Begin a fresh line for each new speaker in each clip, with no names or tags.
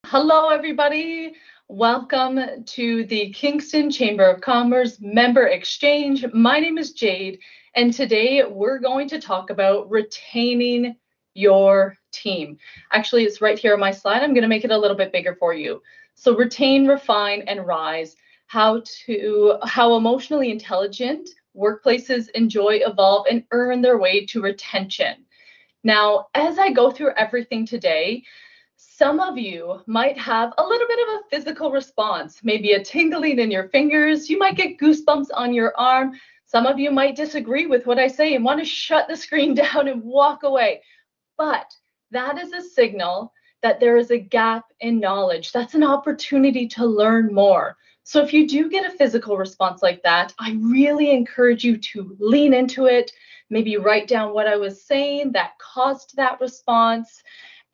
Hello, everybody. Welcome to the Kingston Chamber of Commerce Member Exchange. My name is Jade, and today we're going to talk about retaining your team. Actually, it's right here on my slide. I'm going to make it a little bit bigger for you. So retain, refine, and rise. How emotionally intelligent workplaces enjoy, evolve, and earn their way to retention. Now, as I go through everything today, some of you might have a little bit of a physical response, maybe a tingling in your fingers. You might get goosebumps on your arm. Some of you might disagree with what I say and want to shut the screen down and walk away. But that is a signal that there is a gap in knowledge. That's an opportunity to learn more. So if you do get a physical response like that, I really encourage you to lean into it, maybe write down what I was saying that caused that response,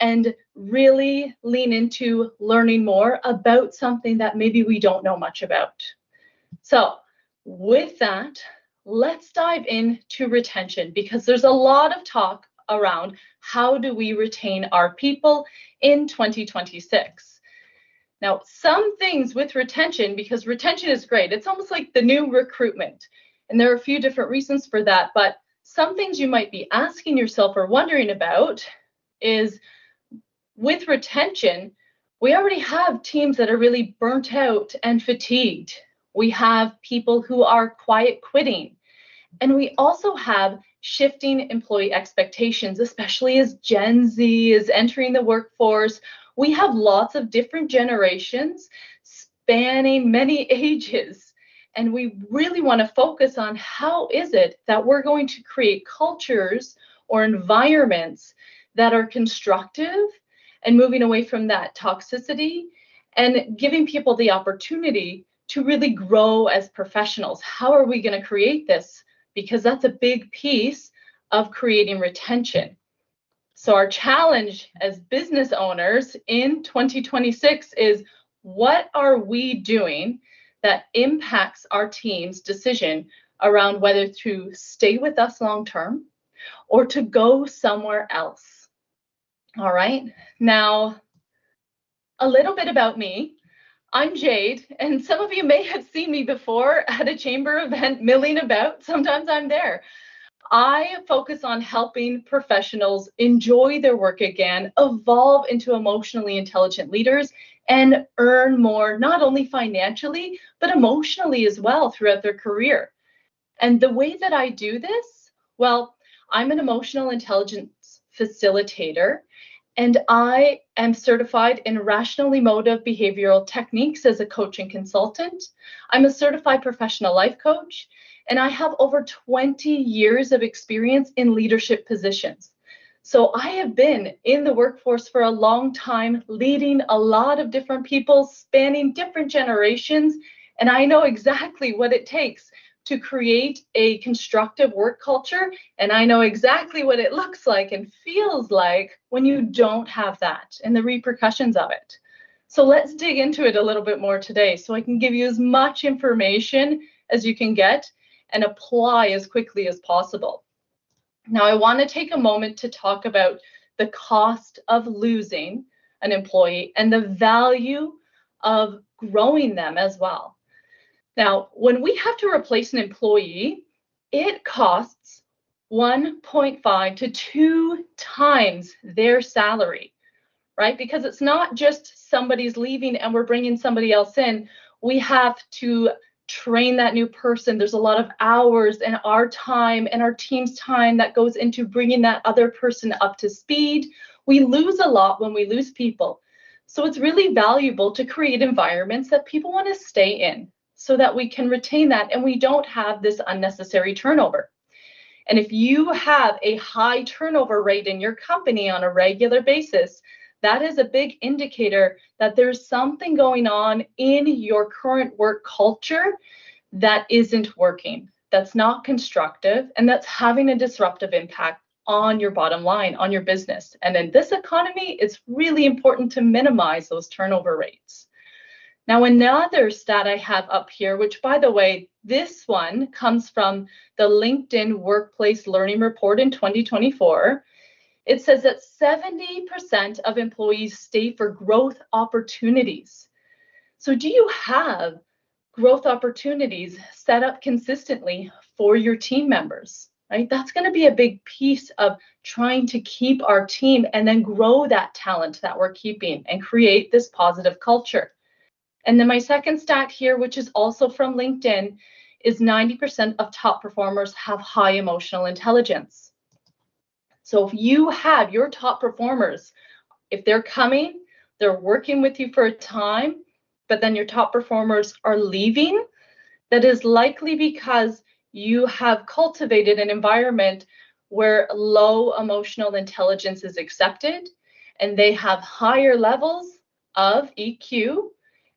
and really lean into learning more about something that maybe we don't know much about. So with that, let's dive into retention, because there's a lot of talk around how do we retain our people in 2026. Now, some things with retention, because retention is great. It's almost like the new recruitment. And there are a few different reasons for that. But some things you might be asking yourself or wondering about is, with retention, we already have teams that are really burnt out and fatigued. We have people who are quiet quitting. And we also have shifting employee expectations, especially as Gen Z is entering the workforce. We have lots of different generations spanning many ages. And we really want to focus on how is it that we're going to create cultures or environments that are constructive, and moving away from that toxicity and giving people the opportunity to really grow as professionals. How are we going to create this? Because that's a big piece of creating retention. So our challenge as business owners in 2026 is, what are we doing that impacts our team's decision around whether to stay with us long-term or to go somewhere else? All right, now a little bit about me. I'm Jade, and some of you may have seen me before at a chamber event milling about. Sometimes I'm there. I focus on helping professionals enjoy their work again, evolve into emotionally intelligent leaders, and earn more, not only financially, but emotionally as well throughout their career. And the way that I do this, well, I'm an emotional intelligence facilitator, and I am certified in rational emotive behavioral techniques as a coach and consultant. I'm a certified professional life coach, and I have over 20 years of experience in leadership positions. So I have been in the workforce for a long time, leading a lot of different people, spanning different generations, and I know exactly what it takes to create a constructive work culture. And I know exactly what it looks like and feels like when you don't have that and the repercussions of it. So let's dig into it a little bit more today so I can give you as much information as you can get and apply as quickly as possible. Now, I want to take a moment to talk about the cost of losing an employee and the value of growing them as well. Now, when we have to replace an employee, it costs 1.5 to 2 times their salary, right? Because it's not just somebody's leaving and we're bringing somebody else in. We have to train that new person. There's a lot of hours and our time and our team's time that goes into bringing that other person up to speed. We lose a lot when we lose people. So it's really valuable to create environments that people want to stay in, so that we can retain that and we don't have this unnecessary turnover. And if you have a high turnover rate in your company on a regular basis, that is a big indicator that there's something going on in your current work culture that isn't working, that's not constructive, and that's having a disruptive impact on your bottom line, on your business. And in this economy, it's really important to minimize those turnover rates. Now, another stat I have up here, which, by the way, this one comes from the LinkedIn Workplace Learning Report in 2024, It says that 70% of employees stay for growth opportunities. So do you have growth opportunities set up consistently for your team members, right? That's going to be a big piece of trying to keep our team and then grow that talent that we're keeping and create this positive culture. And then my second stat here, which is also from LinkedIn, is 90% of top performers have high emotional intelligence. So if you have your top performers, if they're coming, they're working with you for a time, but then your top performers are leaving, that is likely because you have cultivated an environment where low emotional intelligence is accepted and they have higher levels of EQ,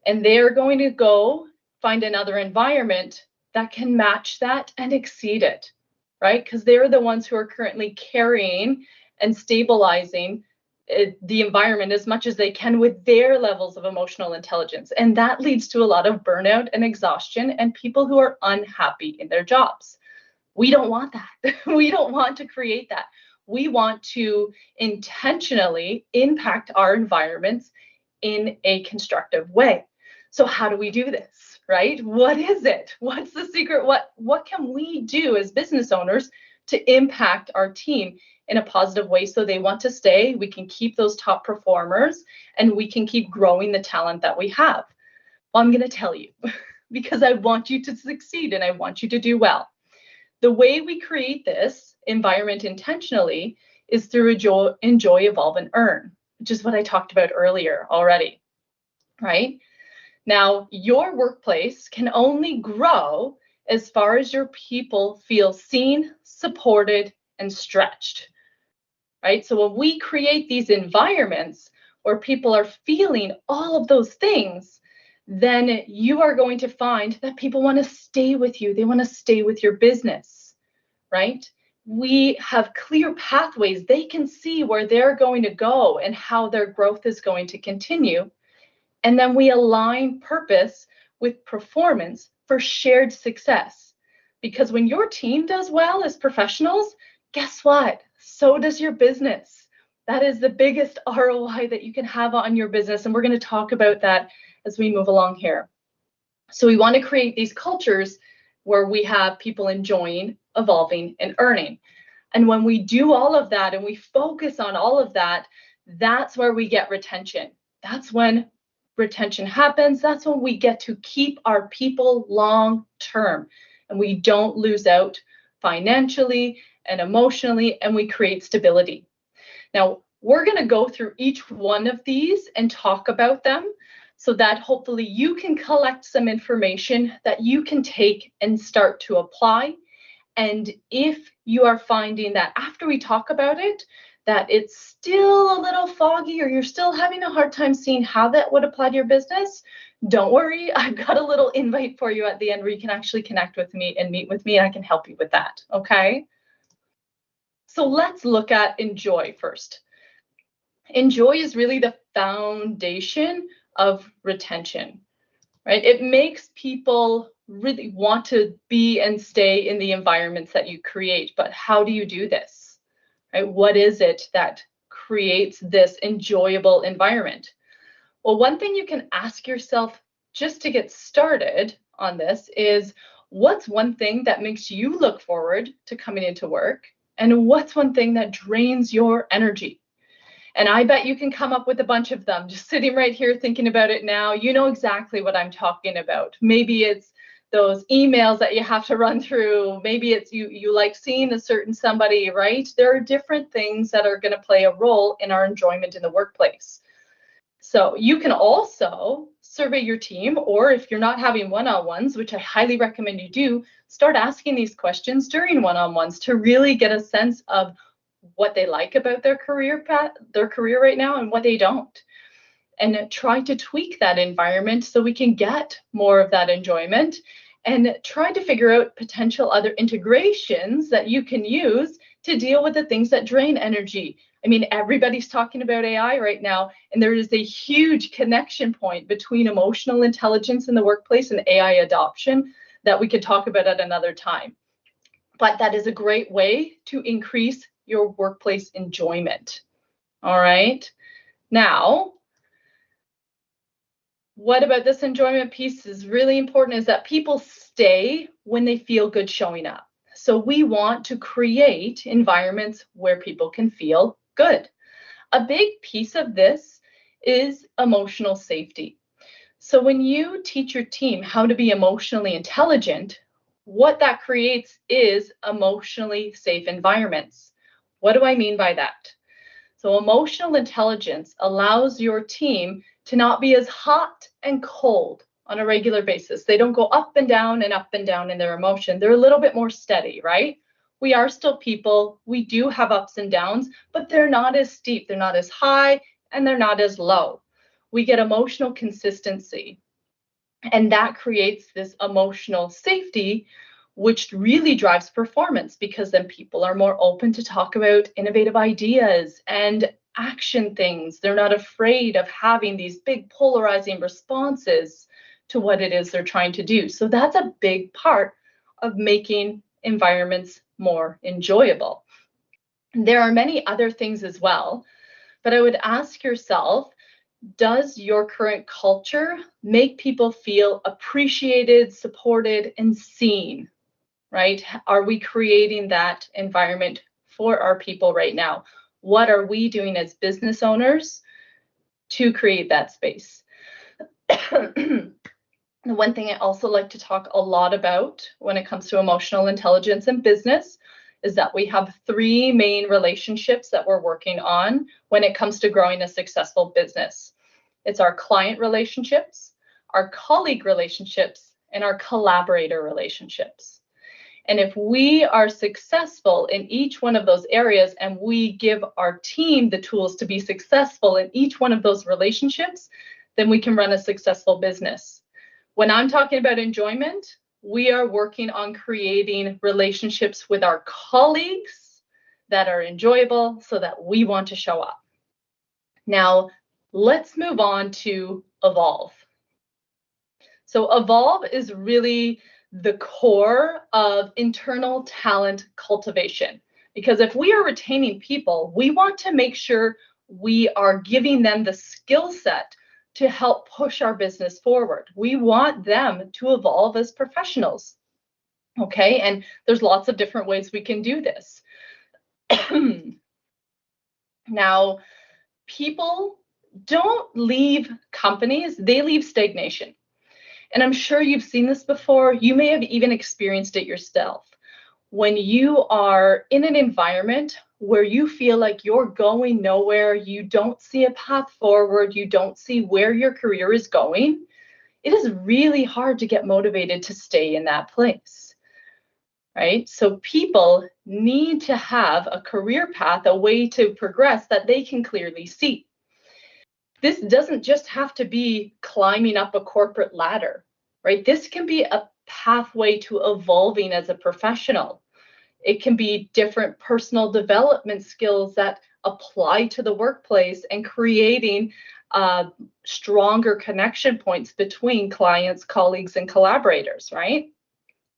and they are going to go find another environment that can match that and exceed it, right? Because they're the ones who are currently carrying and stabilizing the environment as much as they can with their levels of emotional intelligence. And that leads to a lot of burnout and exhaustion and people who are unhappy in their jobs. We don't want that. We don't want to create that. We want to intentionally impact our environments in a constructive way. So how do we do this, right? What is it? What's the secret? What can we do as business owners to impact our team in a positive way so they want to stay, we can keep those top performers, and we can keep growing the talent that we have? Well, I'm going to tell you because I want you to succeed and I want you to do well. The way we create this environment intentionally is through enjoy, evolve, and earn, which is what I talked about earlier already, right? Now, your workplace can only grow as far as your people feel seen, supported, and stretched, right? So when we create these environments where people are feeling all of those things, then you are going to find that people want to stay with you. They want to stay with your business, right? We have clear pathways. They can see where they're going to go and how their growth is going to continue. And then we align purpose with performance for shared success. Because when your team does well as professionals, guess what? So does your business. That is the biggest ROI that you can have on your business. And we're going to talk about that as we move along here. So we want to create these cultures where we have people enjoying, evolving, and earning. And when we do all of that and we focus on all of that, that's where we get retention. That's when retention happens. That's when we get to keep our people long term and we don't lose out financially and emotionally, and we create stability. Now, we're going to go through each one of these and talk about them so that hopefully you can collect some information that you can take and start to apply. And if you are finding that after we talk about it, that it's still a little foggy or you're still having a hard time seeing how that would apply to your business, don't worry. I've got a little invite for you at the end where you can actually connect with me and meet with me, and I can help you with that, okay? So let's look at enjoy first. Enjoy is really the foundation of retention, right? It makes people really want to be and stay in the environments that you create. But how do you do this, right? What is it that creates this enjoyable environment? Well, one thing you can ask yourself just to get started on this is, what's one thing that makes you look forward to coming into work? And what's one thing that drains your energy? And I bet you can come up with a bunch of them. Just sitting right here thinking about it now, you know exactly what I'm talking about. Maybe it's those emails that you have to run through. Maybe it's you like seeing a certain somebody, right? There are different things that are going to play a role in our enjoyment in the workplace. So you can also survey your team, or if you're not having one-on-ones, which I highly recommend you do, start asking these questions during one-on-ones to really get a sense of what they like about their career right now and what they don't. And try to tweak that environment so we can get more of that enjoyment, and try to figure out potential other integrations that you can use to deal with the things that drain energy. I mean, everybody's talking about AI right now, and there is a huge connection point between emotional intelligence in the workplace and AI adoption that we could talk about at another time. But that is a great way to increase your workplace enjoyment. All right. Now, what about this enjoyment piece is really important is that people stay when they feel good showing up. So we want to create environments where people can feel good. A big piece of this is emotional safety. So when you teach your team how to be emotionally intelligent, what that creates is emotionally safe environments. What do I mean by that? So emotional intelligence allows your team to not be as hot and cold on a regular basis. They don't go up and down in their emotion. They're a little bit more steady, right? We are still people. We do have ups and downs, but they're not as steep. They're not as high and they're not as low. We get emotional consistency. And that creates this emotional safety, which really drives performance because then people are more open to talk about innovative ideas and action things. They're not afraid of having these big polarizing responses to what it is they're trying to do. So that's a big part of making environments more enjoyable. There are many other things as well, but I would ask yourself, does your current culture make people feel appreciated, supported, and seen, right? Are we creating that environment for our people right now? What are we doing as business owners to create that space? The one thing I also like to talk a lot about when it comes to emotional intelligence in business is that we have 3 main relationships that we're working on when it comes to growing a successful business. It's our client relationships, our colleague relationships, and our collaborator relationships. And if we are successful in each one of those areas and we give our team the tools to be successful in each one of those relationships, then we can run a successful business. When I'm talking about enjoyment, we are working on creating relationships with our colleagues that are enjoyable so that we want to show up. Now, let's move on to evolve. So evolve is really the core of internal talent cultivation, because if we are retaining people, we want to make sure we are giving them the skill set to help push our business forward. We want them to evolve as professionals. Okay, and there's lots of different ways we can do this. Now, people don't leave companies, they leave stagnation. And I'm sure you've seen this before. You may have even experienced it yourself. When you are in an environment where you feel like you're going nowhere, you don't see a path forward, you don't see where your career is going, it is really hard to get motivated to stay in that place, right? So people need to have a career path, a way to progress that they can clearly see. This doesn't just have to be climbing up a corporate ladder, right? This can be a pathway to evolving as a professional. It can be different personal development skills that apply to the workplace and creating stronger connection points between clients, colleagues, and collaborators, right?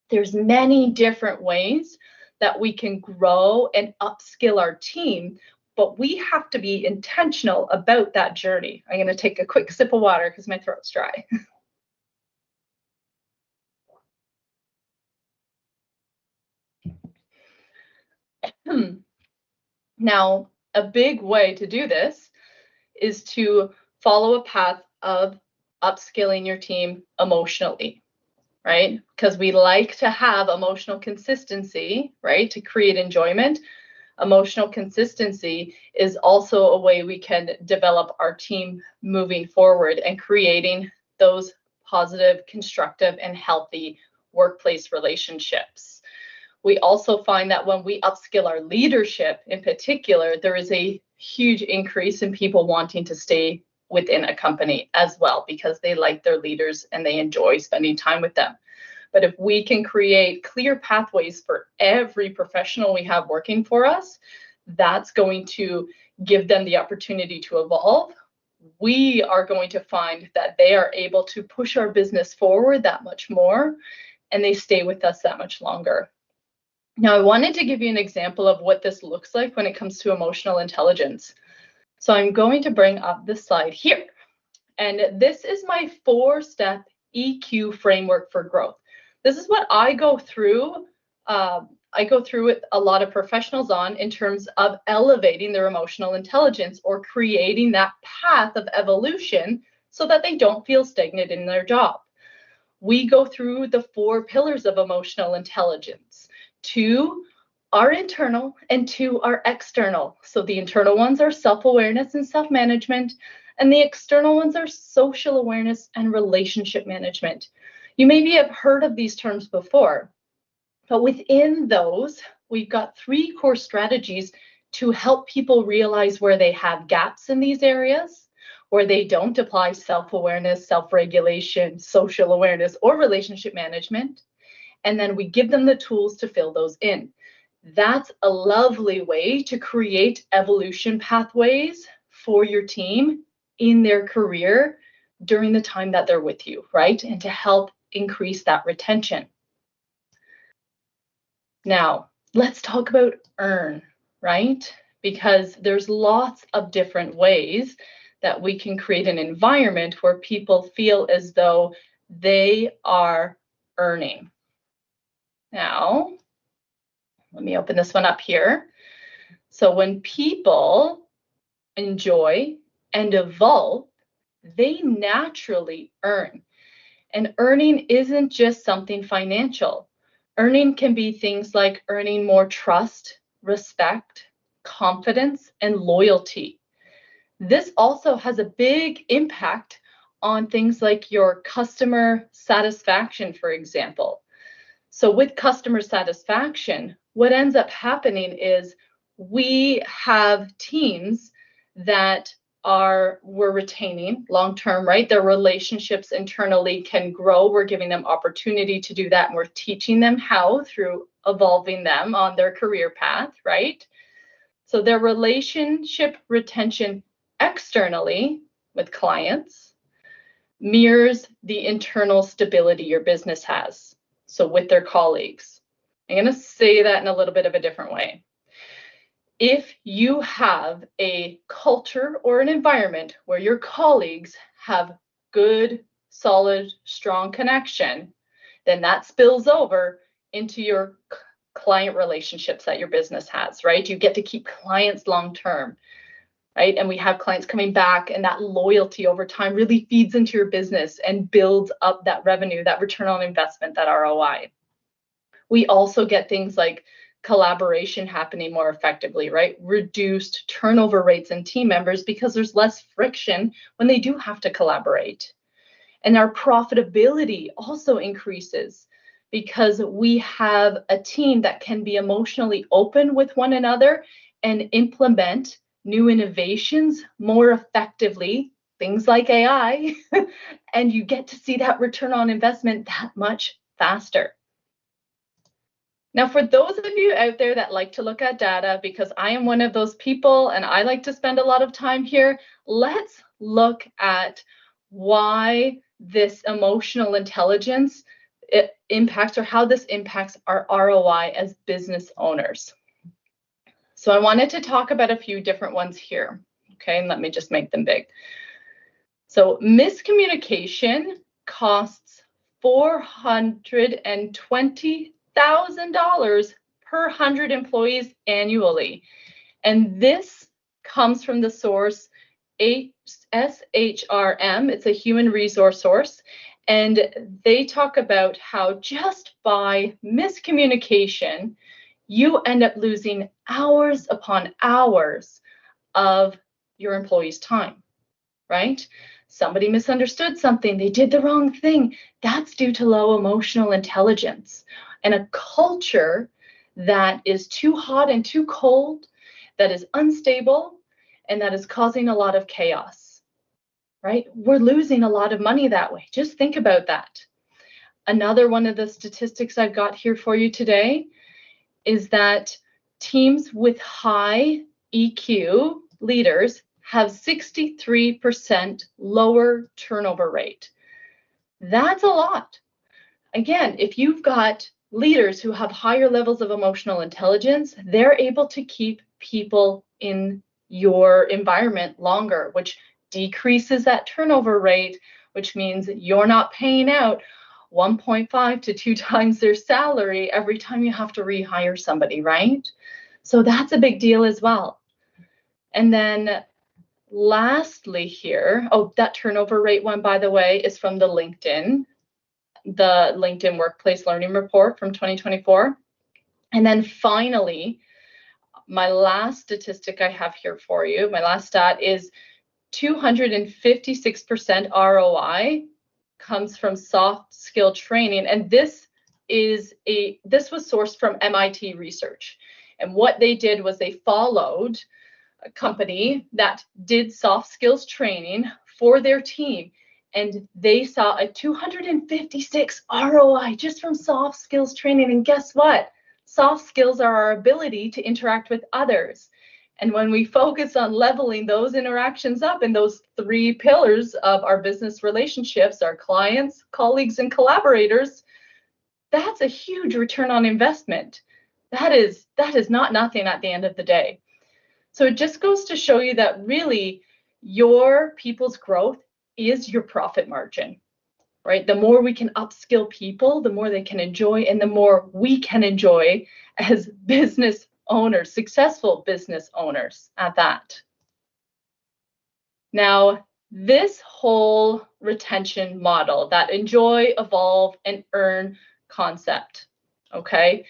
There's many different ways that we can grow and upskill our team, but we have to be intentional about that journey. I'm going to take a quick sip of water because my throat's dry. Now, a big way to do this is to follow a path of upskilling your team emotionally, right? Because we like to have emotional consistency, right? To create enjoyment. Emotional consistency is also a way we can develop our team moving forward and creating those positive, constructive, and healthy workplace relationships. We also find that when we upskill our leadership in particular, there is a huge increase in people wanting to stay within a company as well because they like their leaders and they enjoy spending time with them. But if we can create clear pathways for every professional we have working for us, that's going to give them the opportunity to evolve. We are going to find that they are able to push our business forward that much more, and they stay with us that much longer. Now, I wanted to give you an example of what this looks like when it comes to emotional intelligence. So I'm going to bring up this slide here. And this is my 4-step EQ framework for growth. This is what I go through. I go through with a lot of professionals on in terms of elevating their emotional intelligence or creating that path of evolution so that they don't feel stagnant in their job. We go through the 4 pillars of emotional intelligence. 2 are internal and 2 are external. So the internal ones are self-awareness and self-management, and the external ones are social awareness and relationship management. You maybe have heard of these terms before, but within those, we've got 3 core strategies to help people realize where they have gaps in these areas, where they don't apply self-awareness, self-regulation, social awareness, or relationship management. And then we give them the tools to fill those in. That's a lovely way to create evolution pathways for your team in their career during the time that they're with you, right? And to help increase that retention. Now, let's talk about earn, right? Because there's lots of different ways that we can create an environment where people feel as though they are earning. Now, let me open this one up here. So when people enjoy and evolve, they naturally earn. And earning isn't just something financial. Earning can be things like earning more trust, respect, confidence, and loyalty. This also has a big impact on things like your customer satisfaction, for example. So with customer satisfaction, what ends up happening is we have teams that we're retaining long-term, right? Their relationships internally can grow. We're giving them opportunity to do that, and we're teaching them how through evolving them on their career path, right? So their relationship retention externally with clients mirrors the internal stability your business has. So with their colleagues. I'm going to say that in a little bit of a different way. If you have a culture or an environment where your colleagues have good, solid, strong connection, then that spills over into your client relationships that your business has, right? You get to keep clients long term, right? And we have clients coming back, and that loyalty over time really feeds into your business and builds up that revenue, that return on investment, that ROI. We also get things like collaboration happening more effectively, right? Reduced turnover rates in team members because there's less friction when they do have to collaborate. And our profitability also increases because we have a team that can be emotionally open with one another and implement new innovations more effectively, things like AI, and you get to see that return on investment that much faster. Now, for those of you out there that like to look at data, because I am one of those people and I like to spend a lot of time here, let's look at why this emotional intelligence impacts, or how this impacts our ROI as business owners. So I wanted to talk about a few different ones here. Okay, and let me just make them big. So miscommunication costs $420,000 per 100 employees annually. And this comes from the source SHRM. It's a human resource source. And they talk about how just by miscommunication, you end up losing hours upon hours of your employees' time, right? Somebody misunderstood something, they did the wrong thing. That's due to low emotional intelligence and a culture that is too hot and too cold, that is unstable, and that is causing a lot of chaos, right? We're losing a lot of money that way. Just think about that. Another one of the statistics I've got here for you today is that teams with high EQ leaders have 63% lower turnover rate. That's a lot. Again, if you've got leaders who have higher levels of emotional intelligence, they're able to keep people in your environment longer, which decreases that turnover rate, which means you're not paying out 1.5 to 2 times their salary every time you have to rehire somebody, right? So that's a big deal as well. And then lastly here, oh, that turnover rate one, by the way, is from the LinkedIn Workplace Learning Report from 2024. And then finally, my last statistic I have here for you, my last stat is 256% ROI comes from soft skill training. And this was sourced from MIT research. And what they did was they followed a company that did soft skills training for their team, and they saw a 256 ROI just from soft skills training. And guess what? Soft skills are our ability to interact with others. And when we focus on leveling those interactions up in those 3 pillars of our business relationships, our clients, colleagues, and collaborators, that's a huge return on investment. That is not nothing at the end of the day. So it just goes to show you that really your people's growth is your profit margin, right? The more we can upskill people, the more they can enjoy, and the more we can enjoy as business owners, successful business owners at that. Now, this whole retention model, that enjoy, evolve, and earn concept, okay,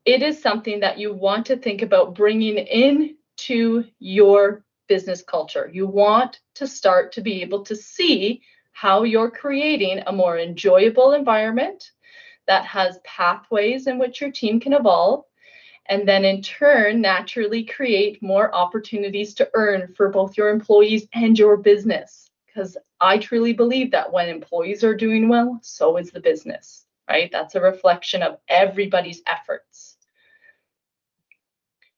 it is something that you want to think about bringing into your business culture. You want to start to be able to see how you're creating a more enjoyable environment that has pathways in which your team can evolve, and then in turn naturally create more opportunities to earn for both your employees and your business. Because I truly believe that when employees are doing well, so is the business, right? That's a reflection of everybody's efforts.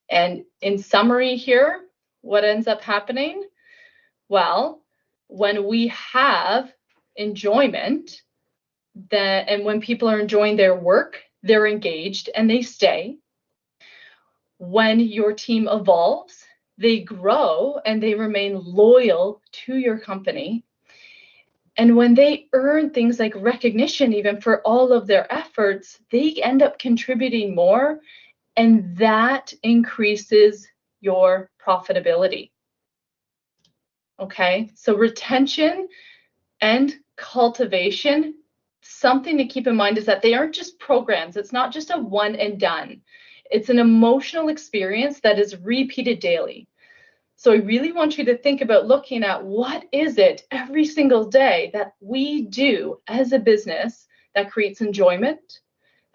And in summary here, what ends up happening? Well, when we have enjoyment, and when people are enjoying their work, they're engaged and they stay. When your team evolves, they grow and they remain loyal to your company. And when they earn things like recognition, even for all of their efforts, they end up contributing more, and that increases your profitability. Okay, so retention and cultivation, something to keep in mind is that they aren't just programs. It's not just a one and done. It's an emotional experience that is repeated daily. So I really want you to think about looking at what is it every single day that we do as a business that creates enjoyment,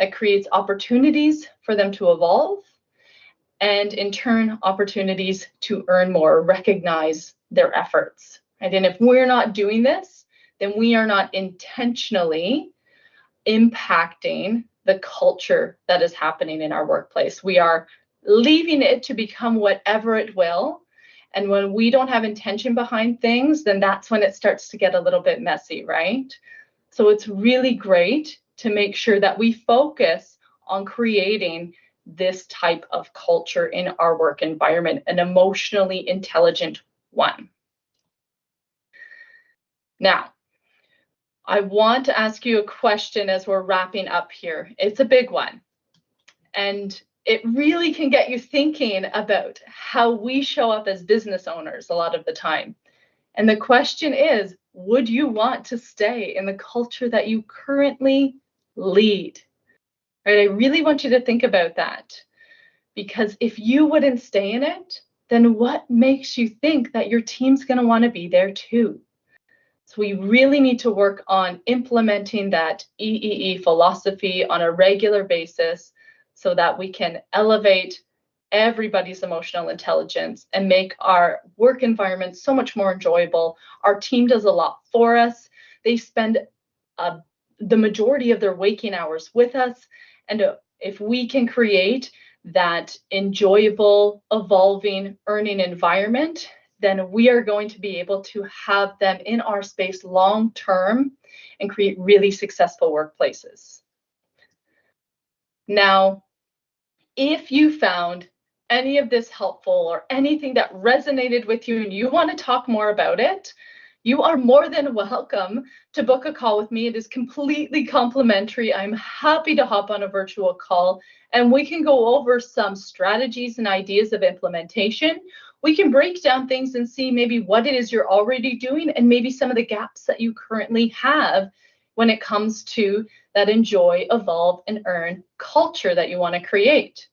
that creates opportunities for them to evolve, and in turn, opportunities to earn more, recognize their efforts. Right? And if we're not doing this, then we are not intentionally impacting the culture that is happening in our workplace. We are leaving it to become whatever it will. And when we don't have intention behind things, then that's when it starts to get a little bit messy, right? So it's really great to make sure that we focus on creating this type of culture in our work environment, an emotionally intelligent one. Now, I want to ask you a question as we're wrapping up here. It's a big one, and it really can get you thinking about how we show up as business owners a lot of the time. And the question is, would you want to stay in the culture that you currently lead? Right? I really want you to think about that, because if you wouldn't stay in it, then what makes you think that your team's going to want to be there too? So we really need to work on implementing that EEE philosophy on a regular basis so that we can elevate everybody's emotional intelligence and make our work environment so much more enjoyable. Our team does a lot for us. They spend the majority of their waking hours with us. And if we can create that enjoyable, evolving, earning environment, then we are going to be able to have them in our space long term and create really successful workplaces. Now, if you found any of this helpful or anything that resonated with you and you want to talk more about it, you are more than welcome to book a call with me. It is completely complimentary. I'm happy to hop on a virtual call and we can go over some strategies and ideas of implementation. We can break down things and see maybe what it is you're already doing and maybe some of the gaps that you currently have when it comes to that enjoy, evolve, and earn culture that you want to create.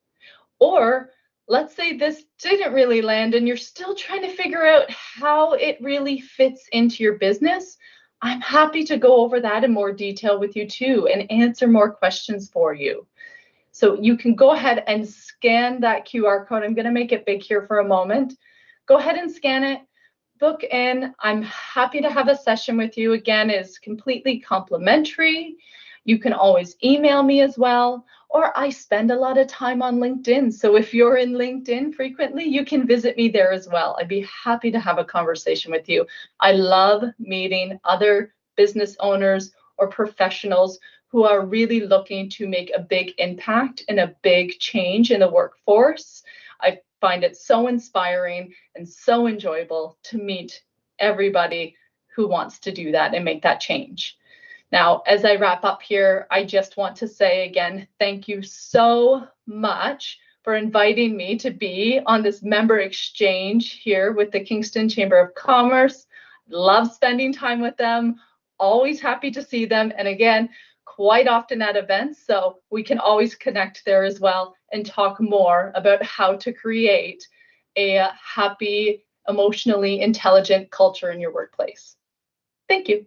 Or let's say this didn't really land and you're still trying to figure out how it really fits into your business. I'm happy to go over that in more detail with you too and answer more questions for you. So you can go ahead and scan that QR code. I'm going to make it big here for a moment. Go ahead and scan it. Book in. I'm happy to have a session with you. Again, it's completely complimentary. You can always email me as well, or I spend a lot of time on LinkedIn. So if you're in LinkedIn frequently, you can visit me there as well. I'd be happy to have a conversation with you. I love meeting other business owners or professionals who are really looking to make a big impact and a big change in the workforce. I find it so inspiring and so enjoyable to meet everybody who wants to do that and make that change. Now, as I wrap up here, I just want to say again, thank you so much for inviting me to be on this member exchange here with the Kingston Chamber of Commerce. Love spending time with them, always happy to see them. And again, quite often at events, so we can always connect there as well and talk more about how to create a happy, emotionally intelligent culture in your workplace. Thank you.